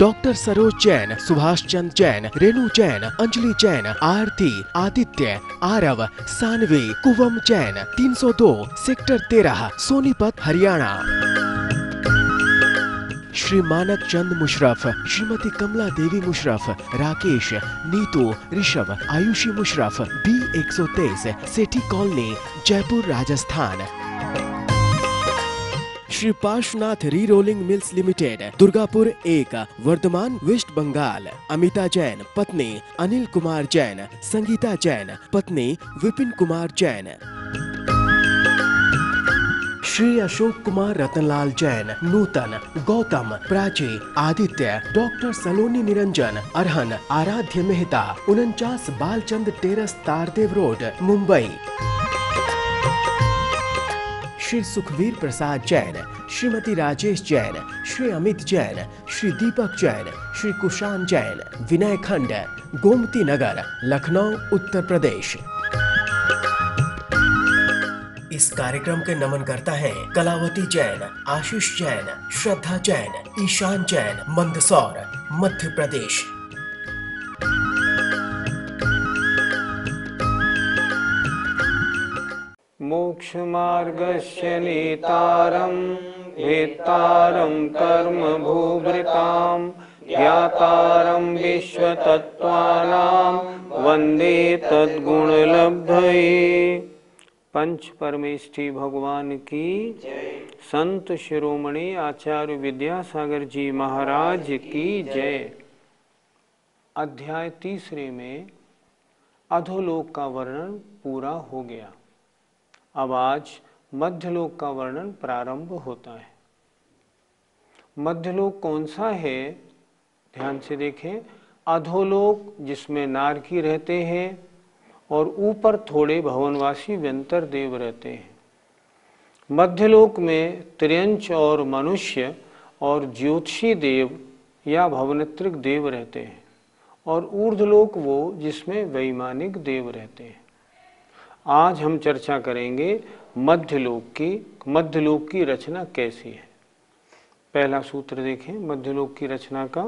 Doctor Saroj Jain, Subhash Chand Jain, Renu Jain, Anjali Jain, Aarti, Aditya, Aarav, Saanvi, Kuvam Jain, 302 sector 13 Sonipat Haryana. Shri Manak Chand Musharraf, Shrimati Kamla Devi Musharraf, Rakesh, Neetu, Rishabh, Ayushi Musharraf, B123 Sethi colony, Jaipur Rajasthan. Shri Parshvanath re rolling mills limited, Durgapur 1, Bardhaman, West Bengal. Amita Jain, पत्नी अनिल कुमार जैन, संगीता जैन, पत्नी Vipin Kumar Jain. Shri Ashok Kumar Ratanlal Jain, Nutan, Gautam, Prachi, Aditya, doctor सलोनी निरंजन, अरहन, आराध्य Mehta, 49 Balchand terrace, Tardeo road, Mumbai. Shri Sukhvir प्रसाद जैन, श्रीमती राजेश जैन, श्री अमित जैन, श्री दीपक जैन, श्री कुशान जैन, विनय खंड, गोमती नगर, लखनऊ, उत्तर प्रदेश। इस कार्यक्रम के नमन करता है कलावती जैन, आशीष जैन, श्रद्धा जैन, ईशान जैन, मंदसौर, मध्य प्रदेश। मोक्षमार्गस्य नेतारं वेत्तारं कर्मभूभृतां ज्ञातारं विश्वतत्त्वानां वन्दे तद्गुणलब्धये। पंच परमेष्ठी भगवान की संत शिरोमणि आचार्य विद्यासागर जी महाराज की जय। अध्याय 3 में अधोलोक का वर्णन पूरा हो गया। अब आज मध्यलोक का वर्णन प्रारंभ होता है। मध्यलोक कौन सा है, ध्यान से देखें। अधोलोक जिसमें नारकी रहते हैं और ऊपर थोड़े भवनवासी व्यंतर देव रहते हैं। मध्यलोक में त्रियंच और मनुष्य और ज्योतिषी देव या भवनत्रिक देव रहते हैं और ऊर्ध्वलोक वो जिसमें वैमानिक देव रहते हैं। आज हम चर्चा करेंगे मध्यलोक की रचना कैसी है। पहला सूत्र देखें मध्यलोक की रचना का।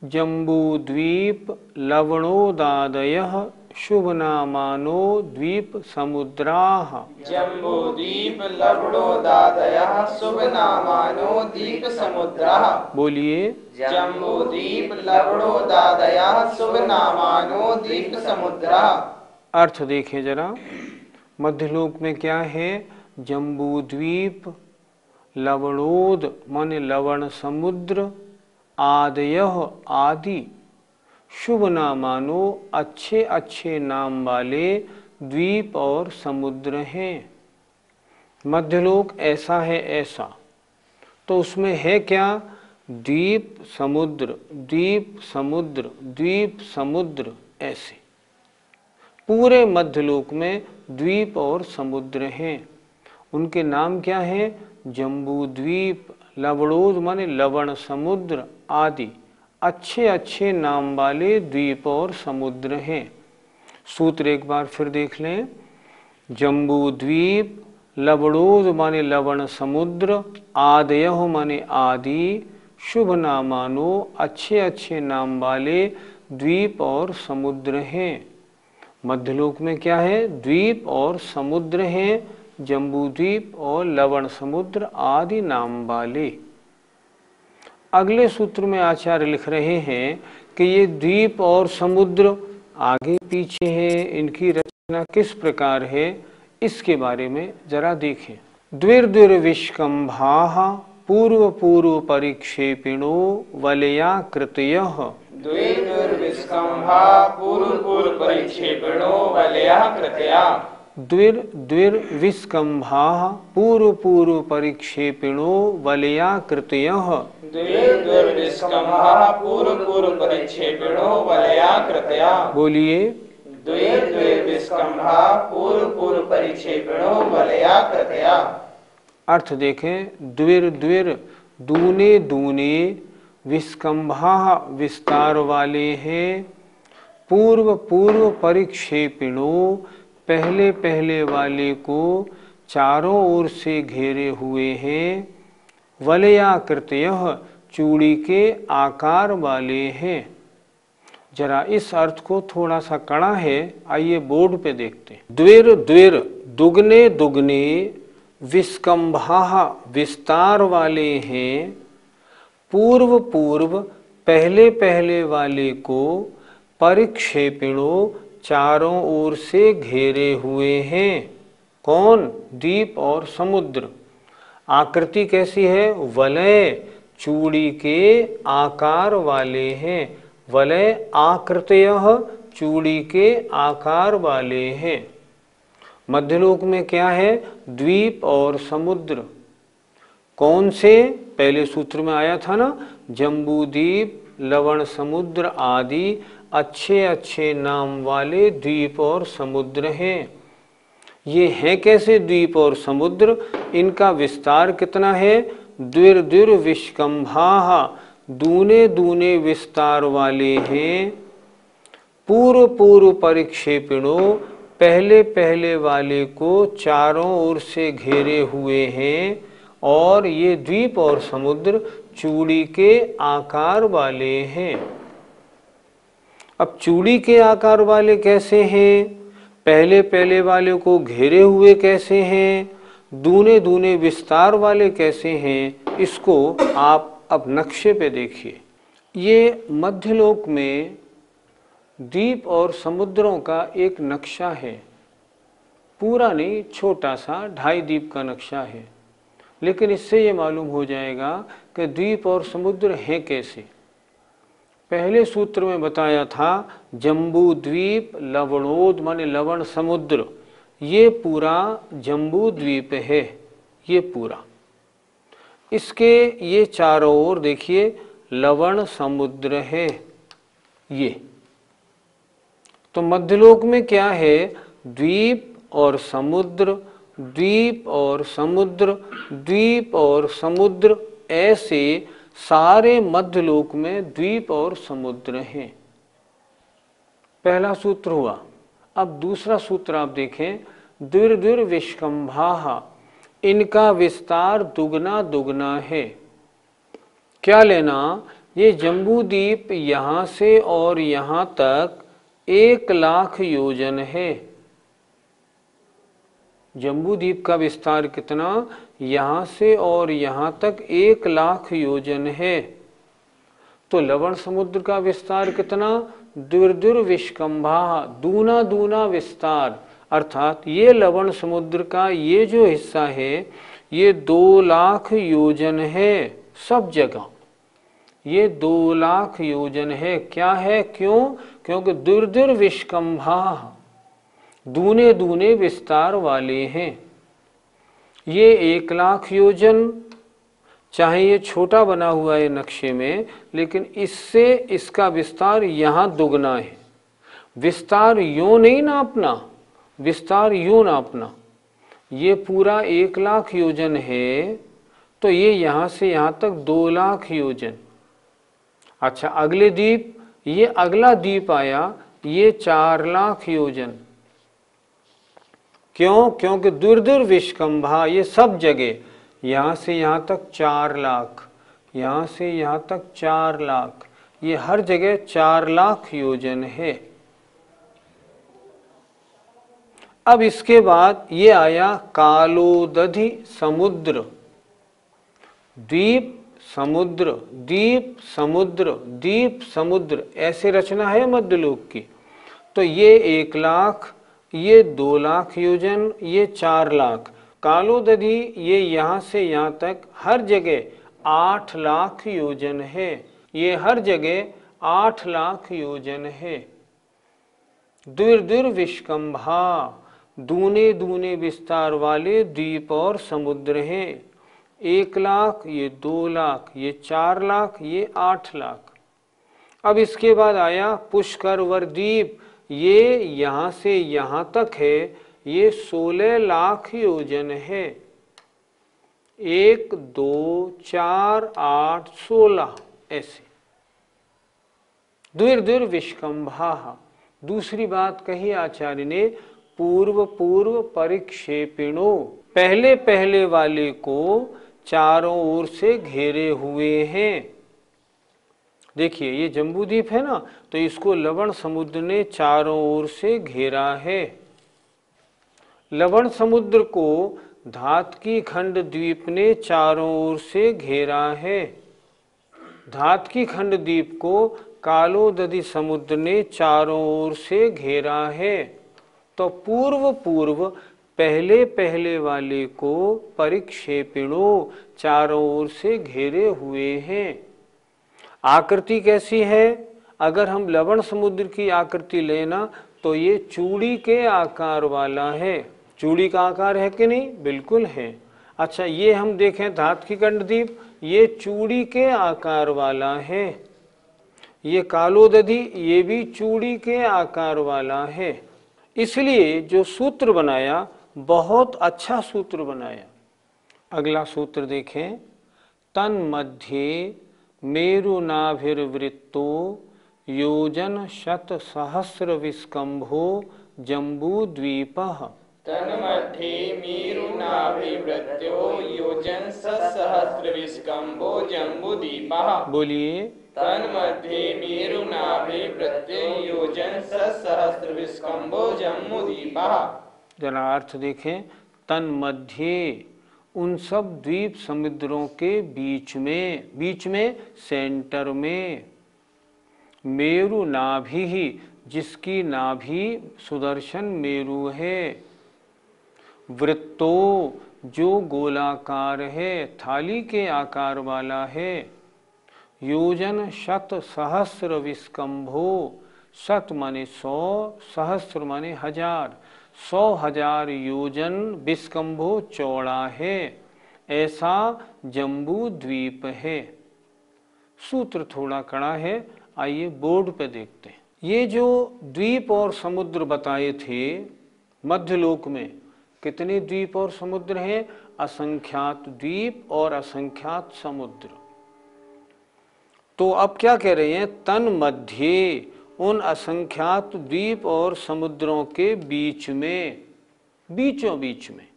जम्बूद्वीप लवणोदादयः शुभनामानो द्वीप समुद्राः। जम्बूद्वीप लवणोदादयः शुभनामानो द्वीप समुद्राः। बोलिए। जम्बूद्वीप लवणोदादयः शुभनामानो द्वीप समुद्राः। अर्थ देखें जरा। मध्यलोक में क्या है? जम्बूद्वीप, लवणोद माने लवण समुद्र, आदयः आदि, शुभ नामानो अच्छे अच्छे नाम वाले द्वीप और समुद्र हैं। मध्यलोक ऐसा है ऐसा, तो उसमें है क्या? द्वीप समुद्र, द्वीप समुद्र, द्वीप समुद्र, ऐसे पूरे मध्यलोक में द्वीप और समुद्र हैं। उनके नाम क्या हैं? जम्बूद्वीप, लवणोद माने लवण समुद्र आदि अच्छे अच्छे नाम वाले द्वीप और समुद्र हैं। सूत्र एक बार फिर देख लें। जम्बूद्वीप लवणोद माने लवण समुद्र, आदयः माने आदि, शुभ नामानो अच्छे अच्छे नाम वाले द्वीप और समुद्र हैं। मध्यलोक में क्या है? द्वीप और समुद्र हैं, जम्बूद्वीप और लवण समुद्र आदि नाम वाले। अगले सूत्र में आचार्य लिख रहे हैं कि ये द्वीप और समुद्र आगे पीछे हैं, इनकी रचना किस प्रकार है इसके बारे में जरा देखें। द्विर्द्विर विष्कंभाः पूर्व पूर्व परिक्षेपिणो वलयाकृतयः। द्विर्विष्कंभा पूर्व पूर्व परिक्षेपणो वलयाकृतया। द्विर विष्कंभाः पूर्व पूर्व परिक्षेपिणो वलयाकृतयः। द्विर्विष्कंभा पूर्व पूर्व परिक्षेपणो वलयाकृतया। बोलिए। द्विर्विष्कंभा पूर्व पूर्व परिक्षेपणो वलयाकृतया। अर्थ देखें। द्विर दूने दूने, विष्कंभा विस्तार वाले हैं, पूर्व पूर्व परिक्षेपिणो पहले पहले वाले को चारों ओर से घेरे हुए हैं, वलयाकृतयः चूड़ी के आकार वाले हैं। जरा इस अर्थ को थोड़ा सा कड़ा है, आइए बोर्ड पे देखते हैं। द्विर द्विर दुगने दुगने, विस्कंभा विस्तार वाले हैं, पूर्व पूर्व पहले पहले वाले को, परिक्षेपिणो चारों ओर से घेरे हुए हैं। कौन? द्वीप और समुद्र। आकृति कैसी है? वलय चूड़ी के आकार वाले हैं। वलय आकृतयः चूड़ी के आकार वाले हैं। मध्यलोक में क्या है? द्वीप और समुद्र। कौन से? पहले सूत्र में आया था ना, जम्बूद्वीप, लवण समुद्र आदि अच्छे अच्छे नाम वाले द्वीप और समुद्र हैं। ये हैं कैसे द्वीप और समुद्र? इनका विस्तार कितना है? द्विर द्विर विस्कंभा, दूने दूने विस्तार वाले हैं। पूर्व पूर्व परिक्षेपिणो, पहले पहले वाले को चारों ओर से घेरे हुए हैं। और ये द्वीप और समुद्र चूड़ी के आकार वाले हैं। अब चूड़ी के आकार वाले कैसे हैं? पहले पहले वाले को घेरे हुए कैसे हैं? दूने दूने विस्तार वाले कैसे हैं? इसको आप अब नक्शे पे देखिए। ये मध्यलोक में द्वीप और समुद्रों का एक नक्शा है। पूरा नहीं, छोटा सा 2.5 द्वीप का नक्शा है। लेकिन इससे ये मालूम हो जाएगा कि द्वीप और समुद्र हैं कैसे। पहले सूत्र में बताया था जम्बू द्वीप लवणोद माने लवण समुद्र, ये पूरा जम्बू द्वीप है। ये पूरा, इसके ये चारों ओर देखिए लवण समुद्र है। ये तो मध्यलोक में क्या है? द्वीप और समुद्र, द्वीप और समुद्र, द्वीप और समुद्र, ऐसे सारे मध्यलोक में द्वीप और समुद्र हैं। पहला सूत्र हुआ। अब दूसरा सूत्र आप देखें, द्विर द्विर विस्कंभा, इनका विस्तार दुगना दुगना है। क्या लेना? ये जम्बूद्वीप यहाँ से और यहाँ तक 1 लाख योजन है। जम्बूद्वीप का विस्तार कितना? यहाँ से और यहाँ तक 1 लाख योजन है। तो लवण समुद्र का विस्तार कितना? द्विर द्विर विस्कंभा, दूना दूना विस्तार। अर्थात ये लवण समुद्र का ये जो हिस्सा है ये 2 लाख योजन है। सब जगह ये 2 लाख योजन है। क्या है? क्यों? क्योंकि द्विर द्विर विस्कंभा, दूने दूने विस्तार वाले हैं। ये 1 लाख योजन, चाहे ये छोटा बना हुआ है नक्शे में, लेकिन इससे इसका विस्तार यहाँ दुगना है। विस्तार यूं नहीं नापना, विस्तार यूं नापना। ये पूरा 1 लाख योजन है, तो ये यहाँ से यहाँ तक 2 लाख योजन। अच्छा, अगले द्वीप, ये अगला द्वीप आया, ये 4 लाख योजन। क्यों? क्योंकि द्विर द्विर विस्कंभा, ये सब जगह यहाँ से यहाँ तक 4 लाख, यहाँ से यहाँ तक 4 लाख, ये हर जगह 4 लाख योजन है। अब इसके बाद ये आया कालोदधि समुद्र, द्वीप समुद्र, द्वीप समुद्र, द्वीप समुद्र, ऐसे रचना है मध्यलोक की। तो ये 1 लाख, ये 2 लाख योजन, ये 4 लाख। कालोदधि ये यहाँ से यहाँ तक हर जगह 8 लाख योजन है। ये हर जगह 8 लाख योजन है। द्विर द्विर विस्कंभा, दूने दूने विस्तार वाले द्वीप और समुद्र हैं। 1 लाख, ये 2 लाख, ये 4 लाख, ये 8 लाख। अब इसके बाद आया पुष्करवर द्वीप, ये यहाँ से यहाँ तक है, ये 16 लाख योजन है। 1 2 4 8 16 ऐसे। द्विर द्विर विस्कंभा। दूसरी बात कही आचार्य ने, पूर्व पूर्व परिक्षेपिणो, पहले पहले वाले को चारों ओर से घेरे हुए हैं। देखिए ये जम्बू द्वीप है ना, तो इसको लवण समुद्र ने चारों ओर से घेरा है। लवण समुद्र को धातकी खंड द्वीप ने चारों ओर से घेरा है। धातकी खंड द्वीप को कालोदधि समुद्र ने चारों ओर से घेरा है। तो पूर्व पूर्व पहले पहले वाले को परिक्षेपिणों चारों ओर से घेरे हुए हैं। आकृति कैसी है? अगर हम लवण समुद्र की आकृति लेना तो ये चूड़ी के आकार वाला है। चूड़ी का आकार है कि नहीं? बिल्कुल है। अच्छा, ये हम देखें धातकी खंड द्वीप, ये चूड़ी के आकार वाला है। ये कालोदधि, ये भी चूड़ी के आकार वाला है। इसलिए जो सूत्र बनाया, बहुत अच्छा सूत्र बनाया। अगला सूत्र देखें, तन्मध्ये मेरुनाभिर्वृत्तो योजन शत सहस्र विस्कंभो जम्बूद्वीपः। तन्मध्ये मेरुनाभिवृत्तो योजन सहस्र विस्कंभो जम्बूद्वीपः। बोलिए। तन्मध्ये मेरुनाभिवृत्तो योजन सहस्र विस्कंभो जम्बूद्वीपः। जरा अर्थ देखें। तन्मध्ये, उन सब द्वीप समुद्रों के बीच में सेंटर में, मेरु नाभि ही, जिसकी नाभि सुदर्शन मेरु है, वृत्तो जो गोलाकार है, थाली के आकार वाला है, योजन शत सहस्र विस्कंभो, शत माने 100, सहस्र माने 1000, 100,000 योजन विस्कंभो चौड़ा है, ऐसा जम्बू द्वीप है। सूत्र थोड़ा कड़ा है, आइए बोर्ड पे देखते हैं। ये जो द्वीप और समुद्र बताए थे मध्यलोक में, कितने द्वीप और समुद्र हैं? असंख्यात द्वीप और असंख्यात समुद्र। तो अब क्या कह रहे हैं? तन मध्य, उन असंख्यात द्वीप और समुद्रों के बीच में, बीचों बीच में,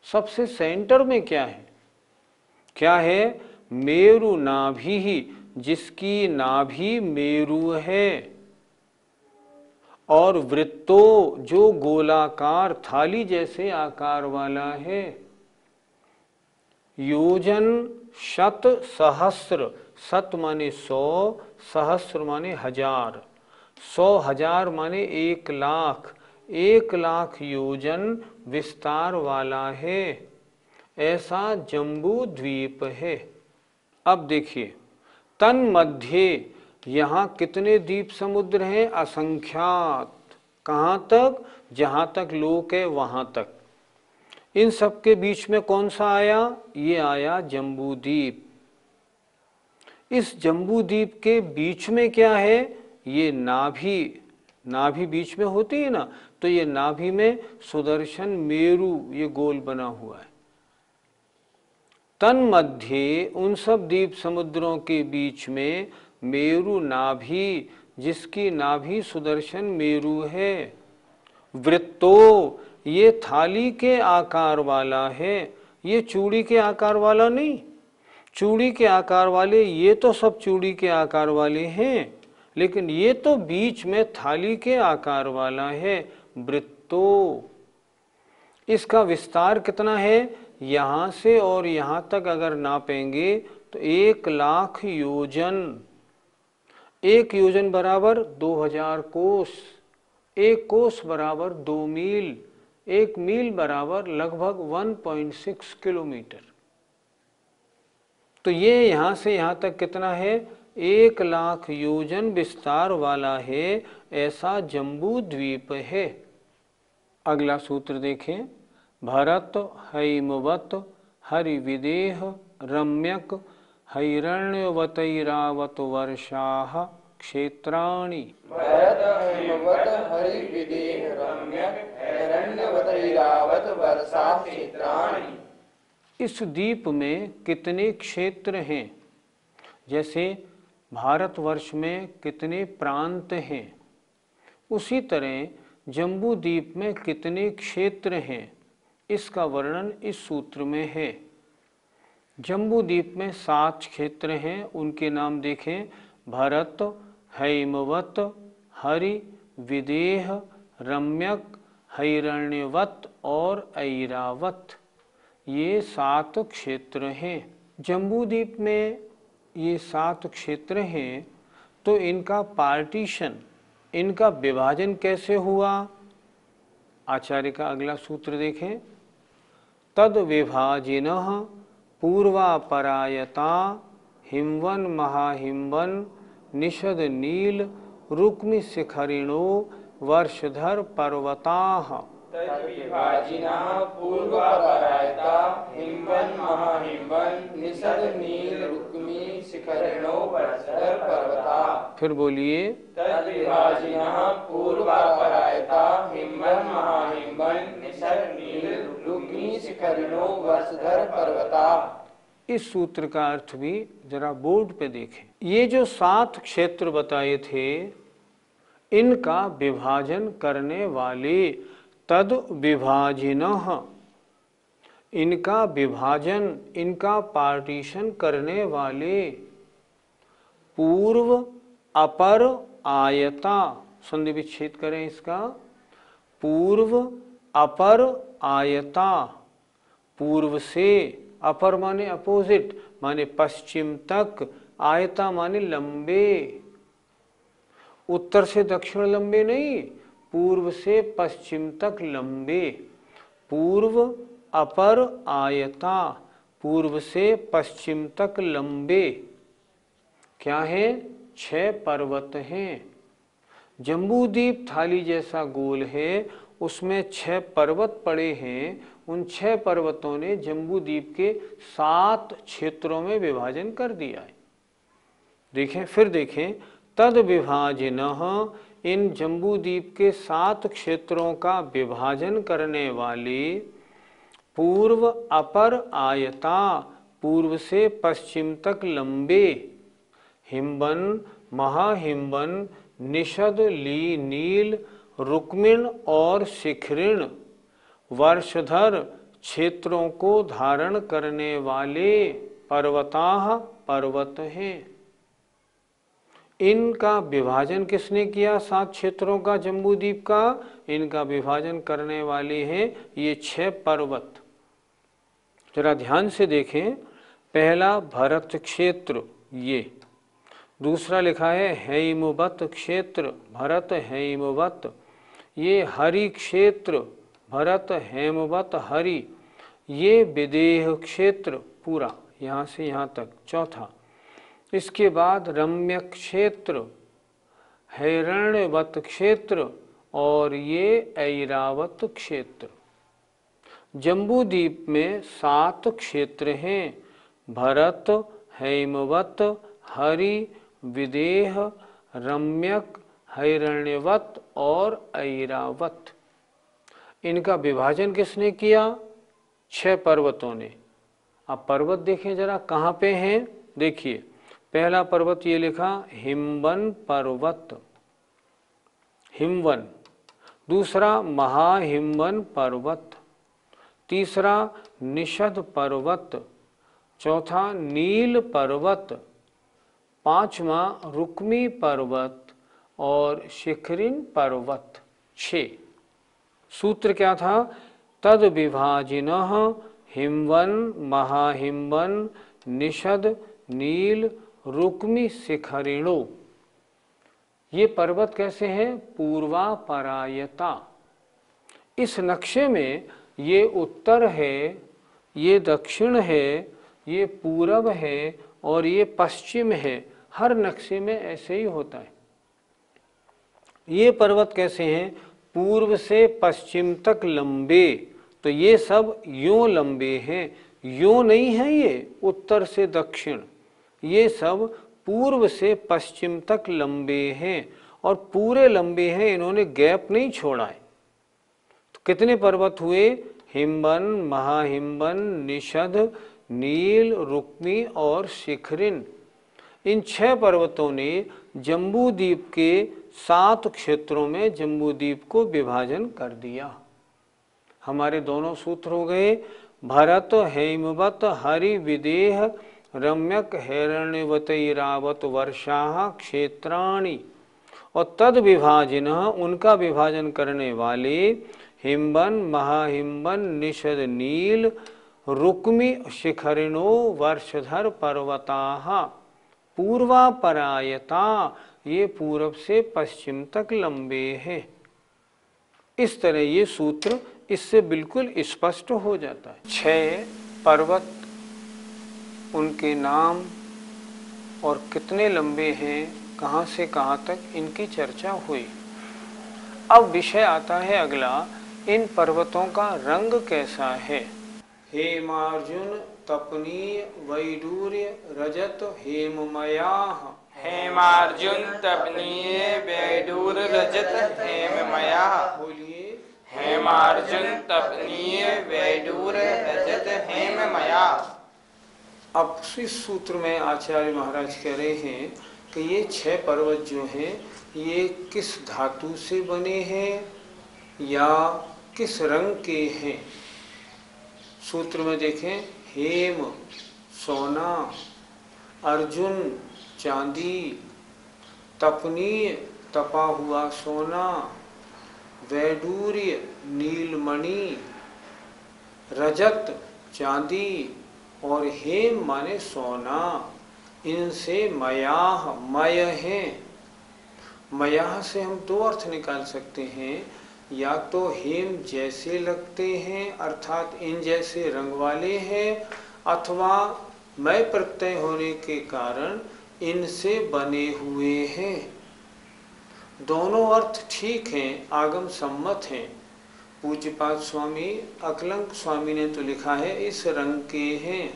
सबसे सेंटर में क्या है? क्या है? मेरु नाभि ही, जिसकी नाभि मेरु है, और वृत्तो जो गोलाकार थाली जैसे आकार वाला है, योजन शत सहस्र, शत माने 100, सहस्र माने 1000, 100,000 माने 1,00,000, 1,00,000 योजन विस्तार वाला है, ऐसा जम्बू द्वीप है। अब देखिए, तन मध्य, यहाँ कितने द्वीप समुद्र हैं? असंख्यात। कहाँ तक? जहाँ तक लोक है वहाँ तक। इन सब के बीच में कौन सा आया? ये आया जम्बू द्वीप। इस जम्बू द्वीप के बीच में क्या है? ये नाभि। नाभि बीच में होती है ना, तो ये नाभि में सुदर्शन मेरु ये गोल बना हुआ है। तन मध्य, उन सब द्वीप समुद्रों के बीच में मेरु नाभि, जिसकी नाभि सुदर्शन मेरु है, वृत्तो ये थाली के आकार वाला है, ये चूड़ी के आकार वाला नहीं। चूड़ी के आकार वाले ये तो सब चूड़ी के आकार वाले हैं, लेकिन ये तो बीच में थाली के आकार वाला है, वृत्तो। इसका विस्तार कितना है? यहाँ से और यहाँ तक अगर नापेंगे तो 1,00,000 योजन। 1 योजन बराबर 2000 कोस, 1 कोस बराबर 2 मील, 1 मील बराबर लगभग 1.6 किलोमीटर। तो ये यहाँ से यहाँ तक कितना है? 1,00,000 योजन विस्तार वाला है, ऐसा जम्बू द्वीप है। अगला सूत्र देखें, भरत हैमवत हरिविदेह रम्यक हैरण्यवतैरावत वर्षाः क्षेत्राणि। भरत हैमवत हरिविदेह रम्यक हैरण्यवतैरावत वर्षाः क्षेत्राणि। इस द्वीप में कितने क्षेत्र हैं? जैसे भारतवर्ष में कितने प्रांत हैं, उसी तरह जम्बू द्वीप में कितने क्षेत्र हैं, इसका वर्णन इस सूत्र में है। जम्बू द्वीप में 7 क्षेत्र हैं, उनके नाम देखें। भरत, हैमवत, हरि, विदेह, रम्यक, हिरण्यवत और ऐरावत, ये 7 क्षेत्र हैं। जम्बूद्वीप में ये 7 क्षेत्र हैं, तो इनका पार्टीशन, इनका विभाजन कैसे हुआ? आचार्य का अगला सूत्र देखें। तद विभाजिनः पूर्वापरायता हिमवन महाहिमवन निषद नील रुक्मि शिखरिणो वर्षधर पर्वताः। तद्विभाजिनः पूर्वापरायता हिमवन महाहिमवन निषद नील रुक्मि शिखरिणो वर्षधर पर्वताः। फिर बोलिए। तद्विभाजिनः पूर्वापरायता हिमवन महाहिमवन निषद नील रुक्मि शिखरिणो वर्षधर पर्वताः। इस सूत्र का अर्थ भी जरा बोर्ड पे देखें। ये जो 7 क्षेत्र बताए थे, इनका विभाजन करने वाले तद विभाजिनः, इनका विभाजन, इनका पार्टीशन करने वाले पूर्व अपर आयता, संधि विच्छेद करें इसका, पूर्व अपर आयता, पूर्व से, अपर माने अपोजिट, माने पश्चिम तक, आयता माने लंबे, उत्तर से दक्षिण लंबे नहीं, पूर्व से पश्चिम तक लंबे। पूर्व अपर आयता, पूर्व से पश्चिम तक लंबे क्या है? 6 पर्वत हैं। जम्बूद्वीप थाली जैसा गोल है, उसमें 6 पर्वत पड़े हैं। उन 6 पर्वतों ने जम्बूद्वीप के 7 क्षेत्रों में विभाजन कर दिया है। देखें, फिर देखें। तद विभाजिनः, इन जम्बूद्वीप के 7 क्षेत्रों का विभाजन करने वाले पूर्व अपर आयता, पूर्व से पश्चिम तक लंबे, हिमवन, महाहिमवन, निषद, ली, नील, रुक्मिण और शिखरिण, वर्षधर क्षेत्रों को धारण करने वाले पर्वताः, पर्वत हैं। इनका विभाजन किसने किया? 7 क्षेत्रों का जम्बूद्वीप का, इनका विभाजन करने वाले हैं ये 6 पर्वत। जरा ध्यान से देखें। पहला भरत क्षेत्र, ये दूसरा लिखा है हैमवत क्षेत्र, भरत हैमवत। ये हरि क्षेत्र, भरत हैमवत हरि। ये विदेह क्षेत्र पूरा यहाँ से यहाँ तक, चौथा। इसके बाद रम्यक क्षेत्र, हिरण्यवत क्षेत्र और ये ऐरावत क्षेत्र। जम्बूद्वीप में 7 क्षेत्र हैं, भरत, हैमवत, हरि, विदेह, रम्यक, हिरण्यवत और ऐरावत। इनका विभाजन किसने किया? 6 पर्वतों ने। अब पर्वत देखें जरा कहाँ पे हैं। देखिए, पहला पर्वत ये लिखा हिमवन पर्वत, हिमवन। दूसरा महाहिमवन पर्वत, तीसरा निषद पर्वत, चौथा नील पर्वत, पांचवा रुक्मी पर्वत और शिखरिन पर्वत। 6। सूत्र क्या था? तद विभाजिनः हिमवन, महाहिमवन, निषद, नील, रुक्मी, शिखरिणो। ये पर्वत कैसे हैं? पूर्वापरायता। इस नक्शे में ये उत्तर है, ये दक्षिण है, ये पूरब है और ये पश्चिम है। हर नक्शे में ऐसे ही होता है। ये पर्वत कैसे हैं? पूर्व से पश्चिम तक लंबे। तो ये सब यूं लंबे हैं, यूं नहीं है ये उत्तर से दक्षिण। ये सब पूर्व से पश्चिम तक लंबे हैं और पूरे लंबे हैं, इन्होंने गैप नहीं छोड़ा है। तो कितने पर्वत हुए? हिमवन, महाहिमवन, निषद, नील, रुक्मी और शिखरिन। इन 6 पर्वतों ने जम्बूद्वीप के 7 क्षेत्रों में जम्बूद्वीप को विभाजन कर दिया। हमारे दोनों सूत्र हो गए, भरत, हैमवत, हरि, विदेह, रम्यक हिरण्यवतैरावत वर्षा क्षेत्राणि, और तद विभाजन, उनका विभाजन करने वाले हिम्बन महाहिम्बन निषद नील रुक्मि शिखरिणो वर्षधर पर्वताः पूर्वापरायता, ये पूर्व से पश्चिम तक लंबे हैं। इस तरह ये सूत्र इससे बिल्कुल स्पष्ट हो जाता है। 6 पर्वत, उनके नाम और कितने लंबे हैं, कहाँ से कहाँ तक, इनकी चर्चा हुई। अब विषय आता है अगला, इन पर्वतों का रंग कैसा है। हेमार्जुन तपनीय वैडूर्य रजत हेममयाः, हेमार्जुन तपनीय वैडूर रजत हेममयाः, बोलिए हेमार्जुन तपनीय वैडूर रजत हेममयाः। अब इस सूत्र में आचार्य महाराज कह रहे हैं कि ये 6 पर्वत जो हैं ये किस धातु से बने हैं या किस रंग के हैं। सूत्र में देखें, हेम सोना, अर्जुन चांदी, तपनीय तपा हुआ सोना, वैडूर्य नीलमणि, रजत चांदी और हेम माने सोना, इनसे मयाह मय हैं। मयाह से हम 2 अर्थ निकाल सकते हैं, या तो हेम जैसे लगते हैं अर्थात इन जैसे रंग वाले हैं, अथवा मय प्रत्यय होने के कारण इनसे बने हुए हैं। दोनों अर्थ ठीक हैं, आगम सम्मत हैं। पूज्यपाद स्वामी अकलंक स्वामी ने तो लिखा है इस रंग के हैं,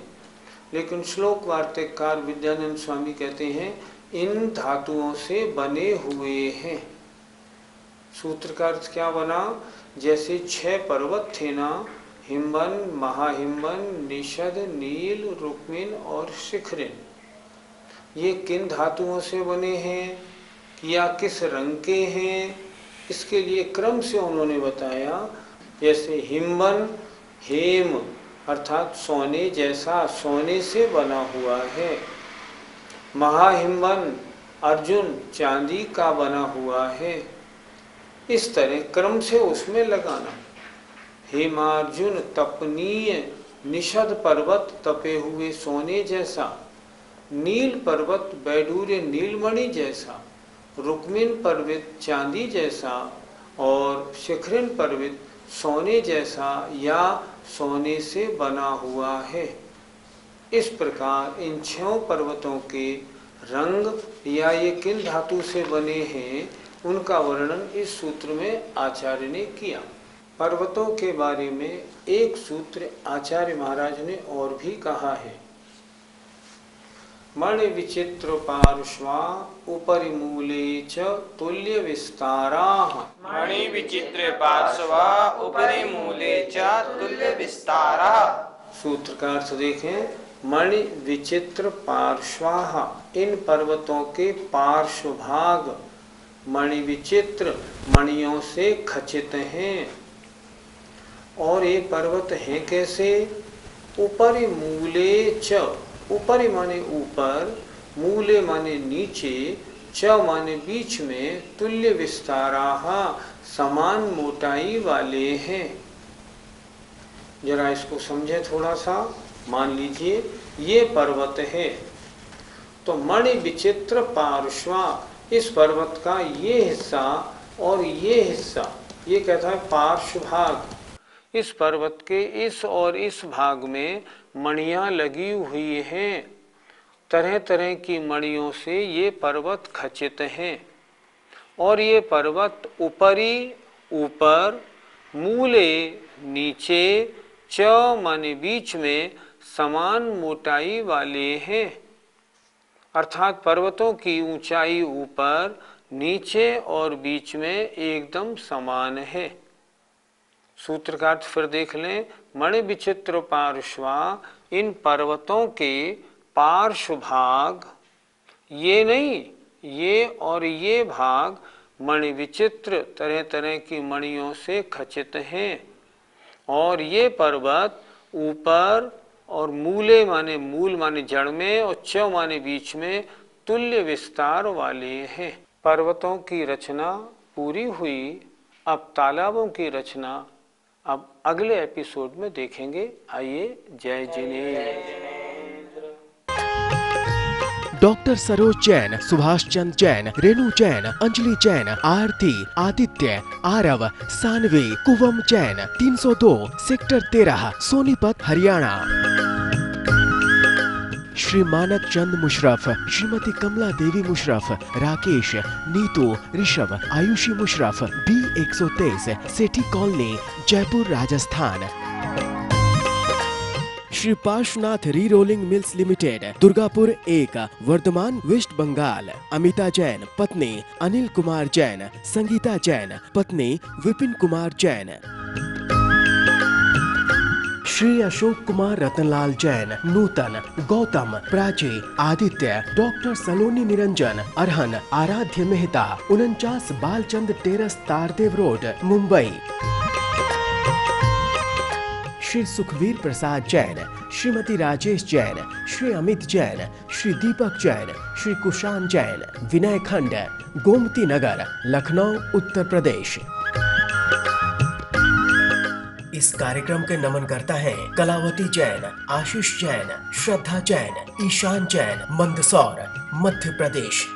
लेकिन श्लोक वार्तिककार विद्यानंद स्वामी कहते हैं इन धातुओं से बने हुए हैं। सूत्र का अर्थ क्या बना, जैसे 6 पर्वत थे ना, हिम्बन महाहिम्बन निषद नील रुक्मिन और शिखरिन, ये किन धातुओं से बने हैं या किस रंग के हैं, इसके लिए क्रम से उन्होंने बताया। जैसे हिम्बन हेम अर्थात सोने जैसा, सोने से बना हुआ है। महाहिम्बन अर्जुन चांदी का बना हुआ है। इस तरह क्रम से उसमें लगाना। हेमार्जुन तपनीय निषद पर्वत तपे हुए सोने जैसा, नील पर्वत वैडूर्य नीलमणि जैसा, रुक्मिन पर्वत चांदी जैसा और शिखरिन पर्वत सोने जैसा या सोने से बना हुआ है। इस प्रकार इन 6 पर्वतों के रंग या ये किन धातु से बने हैं उनका वर्णन इस सूत्र में आचार्य ने किया। पर्वतों के बारे में एक सूत्र आचार्य महाराज ने और भी कहा है। मणि विचित्र पार्श्वा उपरि मूले च तुल्य विस्ताराः, मणि विचित्र पार्श्वा उपरि मूले च तुल्य विस्तारः। सूत्र का अर्थ देखें, मणि विचित्र पार्श्वाः, इन पर्वतों के पार्श्व भाग मणि विचित्र मणियों से खचित हैं। और ये पर्वत हैं कैसे, ऊपरी मूले च, ऊपरी माने ऊपर, मूले माने नीचे, च माने बीच में, तुल्य विस्ताराः समान मोटाई वाले हैं। जरा इसको समझे थोड़ा सा। मान लीजिए ये पर्वत है, तो मणि विचित्र पार्श्वा, इस पर्वत का ये हिस्सा और ये हिस्सा, ये कहता है पार्श्व भाग। इस पर्वत के इस और इस भाग में मणियां लगी हुई हैं। तरह तरह की मणियों से ये पर्वत खचित हैं। और ये पर्वत ऊपरी ऊपर, मूले नीचे, च माने बीच में समान मोटाई वाले हैं। अर्थात पर्वतों की ऊंचाई ऊपर, नीचे और बीच में एकदम समान है। सूत्र का अर्थ फिर देख लें, मणि विचित्र पार्श्वा, इन पर्वतों के पार्श्व भाग, ये नहीं, ये और ये भाग मणि विचित्र तरह तरह की मणियों से खचित हैं। और ये पर्वत ऊपर और मूले माने मूल माने जड़ में, और च माने बीच में, तुल्य विस्तार वाले हैं। पर्वतों की रचना पूरी हुई, अब तालाबों की रचना अब अगले एपिसोड में देखेंगे। आइए, Jai Jinendra. Doctor Saroj Jain, Subhash Chandra Jain, Renu Jain, Anjali Jain, Aarti, Aditya, Aarav, Saanvi, Kuvam Jain, 302 sector 13 Sonipat Haryana. Shri Manak Chand Musharraf, Shrimati Kamla Devi Musharraf, Rakesh, Neetu, Rishabh, Ayushi Musharraf, B123 Sethi colony, Jaipur Rajasthan. Shri Parshvanath re rolling mills limited, Durgapur 1, Bardhaman, West Bengal. Amita Jain, पत्नी अनिल कुमार जैन, संगीता जैन, पत्नी विपिन कुमार जैन। श्री अशोक कुमार रतनलाल जैन, नूतन, गौतम, प्राची, आदित्य, डॉक्टर सलोनी निरंजन, अरहन, आराध्य मेहता, 49 बालचंद टेरस, तारदेव रोड, मुंबई। श्री सुखवीर प्रसाद जैन, श्रीमती राजेश जैन, श्री अमित जैन, श्री दीपक जैन, श्री कुशान जैन, विनय खंड, गोमती नगर, लखनऊ, उत्तर प्रदेश। इस कार्यक्रम के नमन करता है कलावती जैन, आशीष जैन, श्रद्धा जैन, ईशान जैन, मंदसौर, मध्य प्रदेश।